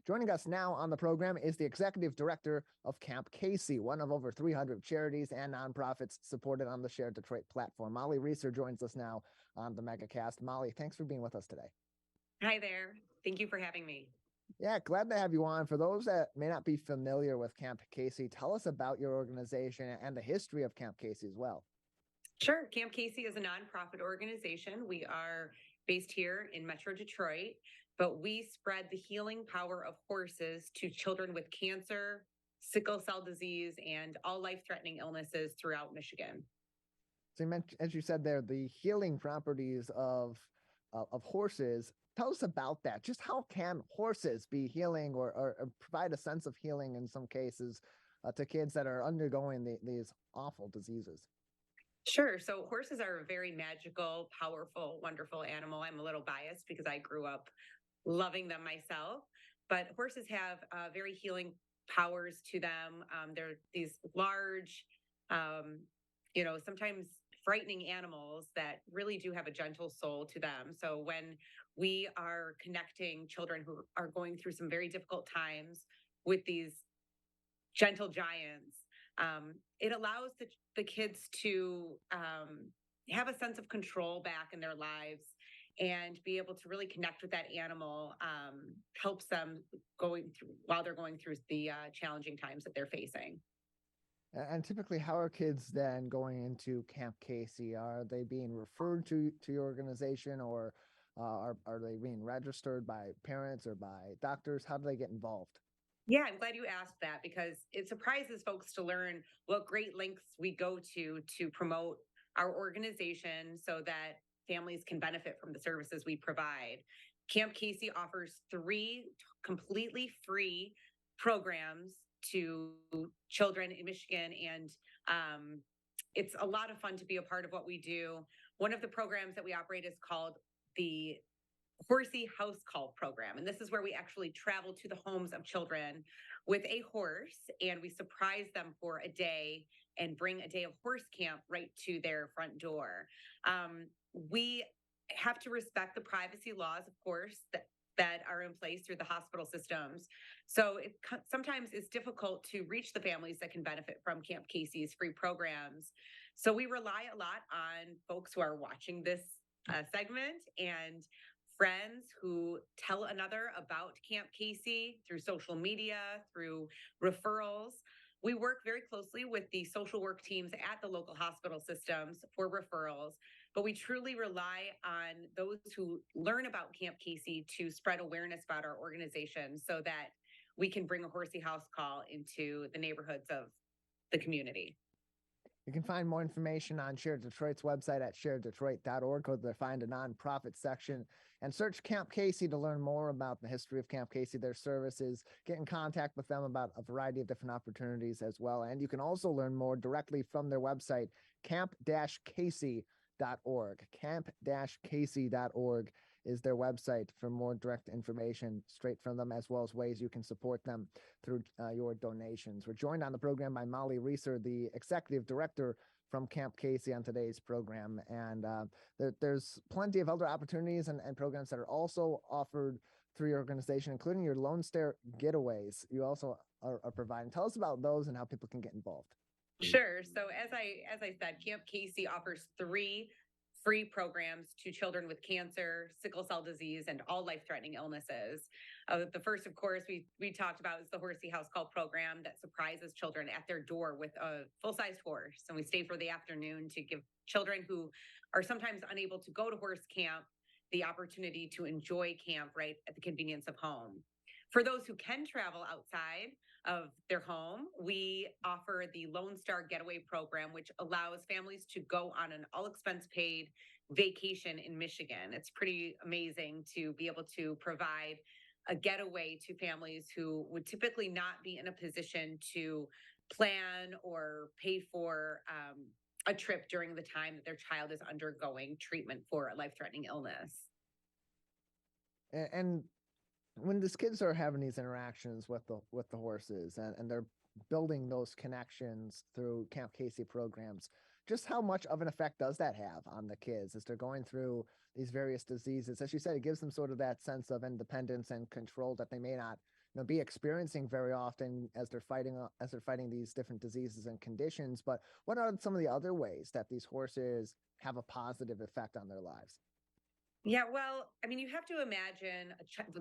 Joining us now on the program is the executive director of Camp Casey, one of over 300 charities and nonprofits supported on the Share Detroit platform. Molly Reeser joins us now on the Megacast. Molly, thanks for being with us today. Hi there. Thank you for having me. Yeah, glad to have you on. For those that may not be familiar with Camp Casey, tell us about your organization and the history of Camp Casey as well. Sure. Camp Casey is a nonprofit organization. We are based here in Metro Detroit, but we spread the healing power of horses to children with cancer, sickle cell disease, and all life-threatening illnesses throughout Michigan. So you mentioned, as you said there, the healing properties of horses. Tell us about that. Just how can horses be healing or provide a sense of healing in some cases to kids that are undergoing these awful diseases? Sure. So horses are a very magical, powerful, wonderful animal. I'm a little biased because I grew up loving them myself, but horses have very healing powers to them. They're these large, sometimes frightening animals that really do have a gentle soul to them. So when we are connecting children who are going through some very difficult times with these gentle giants, it allows the kids to have a sense of control back in their lives and be able to really connect with that animal. Helps them while they're going through the challenging times that they're facing. And typically, how are kids then going into Camp Casey? Are they being referred to your organization, or are they being registered by parents or by doctors? How do they get involved? Yeah, I'm glad you asked that because it surprises folks to learn what great lengths we go to promote our organization so that families can benefit from the services we provide. Camp Casey offers 3 completely free programs to children in Michigan, and it's a lot of fun to be a part of what we do. One of the programs that we operate is called the Horsey House Call program. And this is where we actually travel to the homes of children with a horse and we surprise them for a day and bring a day of horse camp right to their front door. We have to respect the privacy laws, of course, that are in place through the hospital systems. So it sometimes is difficult to reach the families that can benefit from Camp Casey's free programs. So we rely a lot on folks who are watching this segment and friends who tell another about Camp Casey through social media, through referrals. We work very closely with the social work teams at the local hospital systems for referrals, but we truly rely on those who learn about Camp Casey to spread awareness about our organization so that we can bring a horsey house call into the neighborhoods of the community. You can find more information on Share Detroit's website at sharedetroit.org. Go there, find a nonprofit section, and search Camp Casey to learn more about the history of Camp Casey, their services, get in contact with them about a variety of different opportunities as well. And you can also learn more directly from their website, camp-casey.org. Camp-casey.org is their website for more direct information straight from them, as well as ways you can support them through your donations. We're joined on the program by Molly Reeser, the executive director from Camp Casey on today's program. And there's plenty of other opportunities and programs that are also offered through your organization, including your Lone Star Getaways. You also are providing. Tell us about those and how people can get involved. Sure. So as I said, Camp Casey offers 3 free programs to children with cancer, sickle cell disease, and all life-threatening illnesses. The first, of course, we talked about is the Horsey House Call program that surprises children at their door with a full-sized horse. And we stay for the afternoon to give children who are sometimes unable to go to horse camp the opportunity to enjoy camp right at the convenience of home. For those who can travel outside of their home, we offer the Lone Star Getaway program, which allows families to go on an all-expense paid vacation in Michigan. It's pretty amazing to be able to provide a getaway to families who would typically not be in a position to plan or pay for a trip during the time that their child is undergoing treatment for a life-threatening illness. And when these kids are having these interactions with the horses and they're building those connections through Camp Casey programs, just how much of an effect does that have on the kids as they're going through these various diseases? As you said, it gives them sort of that sense of independence and control that they may not be experiencing very often as they're fighting these different diseases and conditions. But what are some of the other ways that these horses have a positive effect on their lives? Yeah, well, I mean, you have to imagine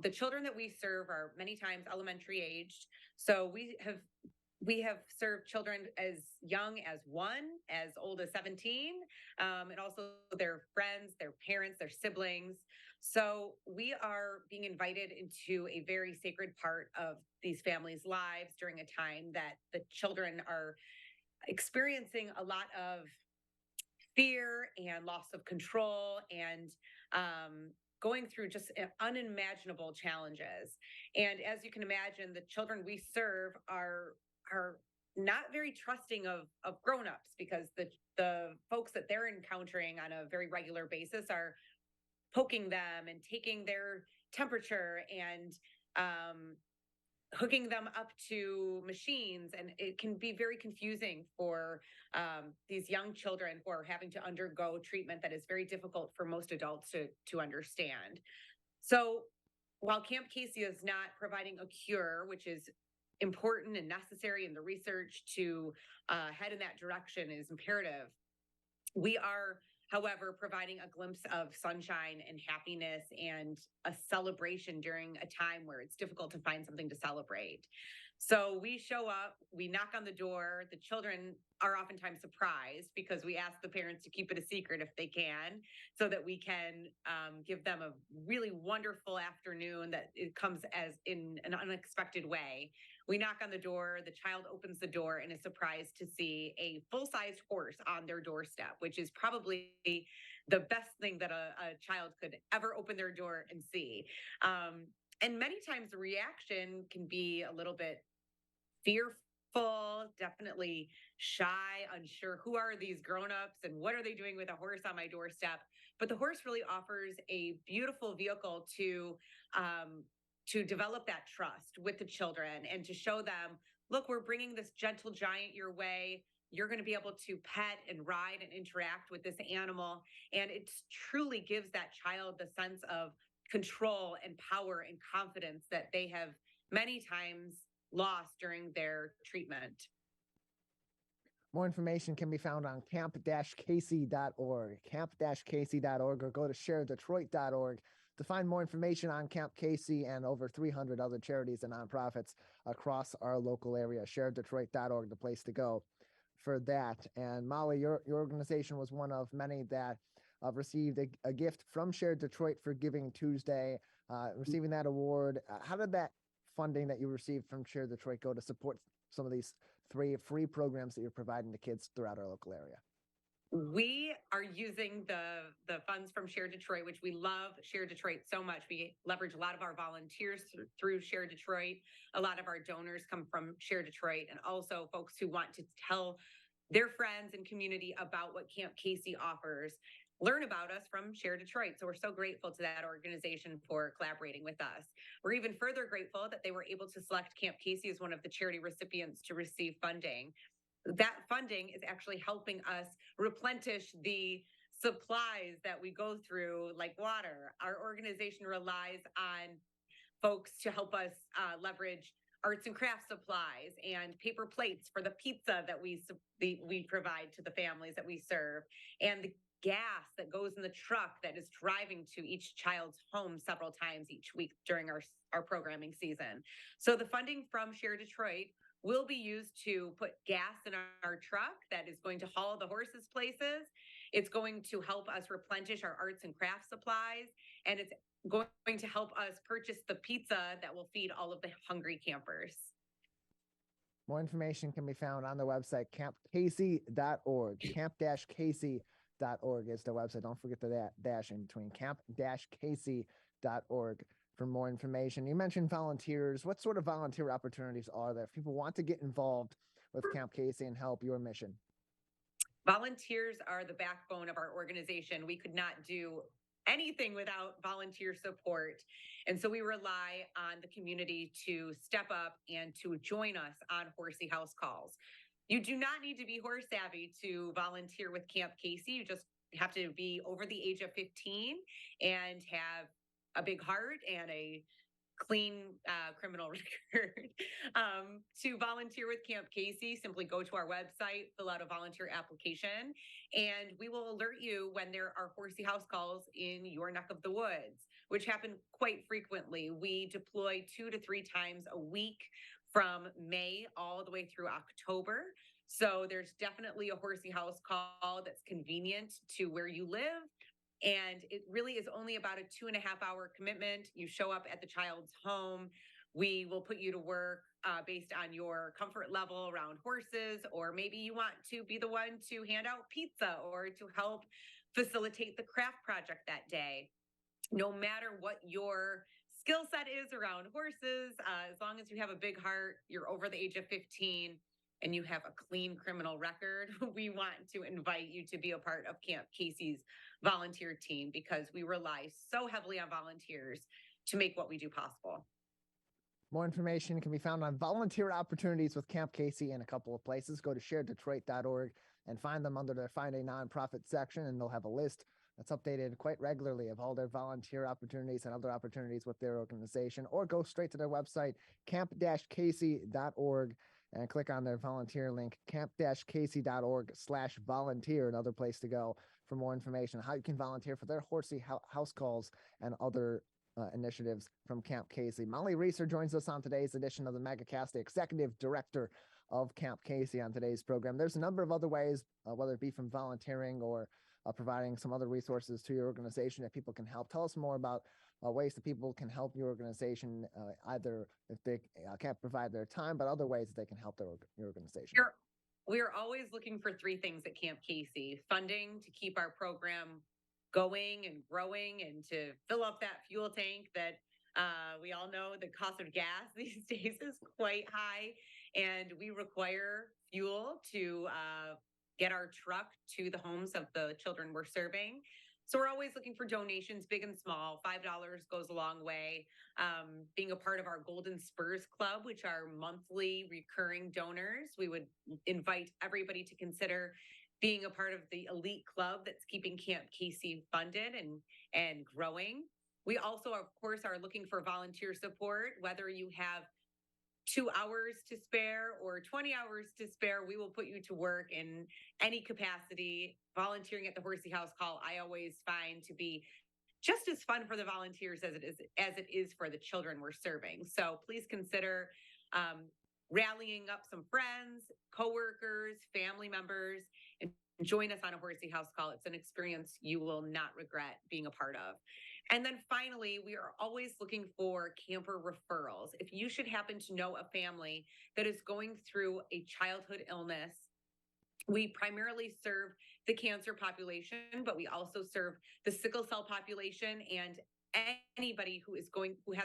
the children that we serve are many times elementary aged. So we have served children as young as 1, as old as 17, and also their friends, their parents, their siblings. So we are being invited into a very sacred part of these families' lives during a time that the children are experiencing a lot of fear and loss of control and going through just unimaginable challenges. And as you can imagine, the children we serve are not very trusting of grown-ups because the folks that they're encountering on a very regular basis are poking them and taking their temperature and hooking them up to machines, and it can be very confusing for these young children who are having to undergo treatment that is very difficult for most adults to understand. So while Camp Casey is not providing a cure, which is important and necessary, and the research to head in that direction is imperative, we are, however, providing a glimpse of sunshine and happiness and a celebration during a time where it's difficult to find something to celebrate. So we show up, we knock on the door. The children are oftentimes surprised because we ask the parents to keep it a secret if they can, so that we can give them a really wonderful afternoon that it comes as in an unexpected way. We knock on the door, the child opens the door and is surprised to see a full-sized horse on their doorstep, which is probably the best thing that a child could ever open their door and see. And many times the reaction can be a little bit fearful, definitely shy, unsure. Who are these grown-ups and what are they doing with a horse on my doorstep? But the horse really offers a beautiful vehicle to develop that trust with the children and to show them, look, we're bringing this gentle giant your way. You're going to be able to pet and ride and interact with this animal. And it truly gives that child the sense of control and power and confidence that they have many times lost during their treatment. More information can be found on camp-casey.org, camp-casey.org, or go to sharedetroit.org to find more information on Camp Casey and over 300 other charities and nonprofits across our local area. Sharedetroit.org, the place to go for that. And Molly, your organization was one of many that received a gift from Share Detroit for Giving Tuesday, receiving that award. How did that funding that you received from Share Detroit go to support some of these 3 free programs that you're providing to kids throughout our local area? We are using the funds from Share Detroit, which we love Share Detroit so much. We leverage a lot of our volunteers through Share Detroit. A lot of our donors come from Share Detroit, and also folks who want to tell their friends and community about what Camp Casey offers. Learn about us from Share Detroit. So we're so grateful to that organization for collaborating with us. We're even further grateful that they were able to select Camp Casey as one of the charity recipients to receive funding. That funding is actually helping us replenish the supplies that we go through, like water. Our organization relies on folks to help us leverage arts and crafts supplies and paper plates for the pizza that we provide to the families that we serve, and the gas that goes in the truck that is driving to each child's home several times each week during our programming season. So the funding from Share Detroit will be used to put gas in our truck that is going to haul the horses places. It's going to help us replenish our arts and crafts supplies, and it's going to help us purchase the pizza that will feed all of the hungry campers. More information can be found on the website, campcasey.org. Camp-casey.org is the website. Don't forget the dash in between, camp-casey.org for more information. You mentioned volunteers. What sort of volunteer opportunities are there if people want to get involved with Camp Casey and help your mission? Volunteers are the backbone of our organization. We could not do anything without volunteer support. And so we rely on the community to step up and to join us on Horsey House Calls. You do not need to be horse savvy to volunteer with Camp Casey. You just have to be over the age of 15 and have a big heart and a clean criminal record. To volunteer with Camp Casey, simply go to our website, fill out a volunteer application, and we will alert you when there are horsey house calls in your neck of the woods, which happen quite frequently. We deploy 2 to 3 times a week from May all the way through October. So there's definitely a horsey house call that's convenient to where you live. And it really is only about a 2.5 hour commitment. You show up at the child's home. We will put you to work based on your comfort level around horses, or maybe you want to be the one to hand out pizza or to help facilitate the craft project that day. No matter what your skill set is around horses, as long as you have a big heart, you're over the age of 15, and you have a clean criminal record, we want to invite you to be a part of Camp Casey's volunteer team, because we rely so heavily on volunteers to make what we do possible. More information can be found on volunteer opportunities with Camp Casey in a couple of places. Go to sharedetroit.org and find them under their Find a Nonprofit section, and they'll have a list that's updated quite regularly of all their volunteer opportunities and other opportunities with their organization. Or go straight to their website, camp-casey.org, and click on their volunteer link, camp-casey.org/volunteer, another place to go for more information on how you can volunteer for their horsey house calls and other initiatives from Camp Casey. Molly Reeser joins us on today's edition of the Megacast, the executive director of Camp Casey on today's program. There's a number of other ways, whether it be from volunteering or providing some other resources to your organization that people can help. Tell us more about ways that people can help your organization, either if they can't provide their time, but other ways that they can help your organization. We are always looking for 3 things at Camp Casey: funding to keep our program going and growing, and to fill up that fuel tank that we all know the cost of gas these days is quite high, and we require fuel to get our truck to the homes of the children we're serving. So we're always looking for donations, big and small. $5 goes a long way. Being a part of our Golden Spurs Club, which are monthly recurring donors, we would invite everybody to consider being a part of the elite club that's keeping Camp Casey funded and growing. We also, of course, are looking for volunteer support. Whether you have 2 hours to spare or 20 hours to spare, we will put you to work in any capacity. Volunteering at the horsey house call, I always find to be just as fun for the volunteers as it is for the children we're serving. So please consider rallying up some friends, coworkers, family members, and join us on a horsey house call. It's an experience you will not regret being a part of. And then finally, we are always looking for camper referrals. If you should happen to know a family that is going through a childhood illness, we primarily serve the cancer population, but we also serve the sickle cell population and anybody who has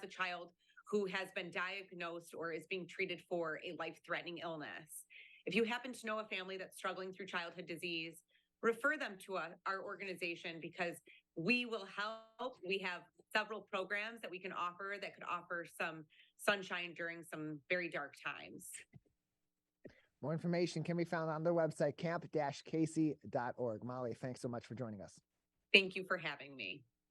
a child who has been diagnosed or is being treated for a life-threatening illness. If you happen to know a family that's struggling through childhood disease, refer them to our organization, because we will help. We have several programs that we can offer that could offer some sunshine during some very dark times. More information can be found on their website, camp-casey.org. Molly, thanks so much for joining us. Thank you for having me.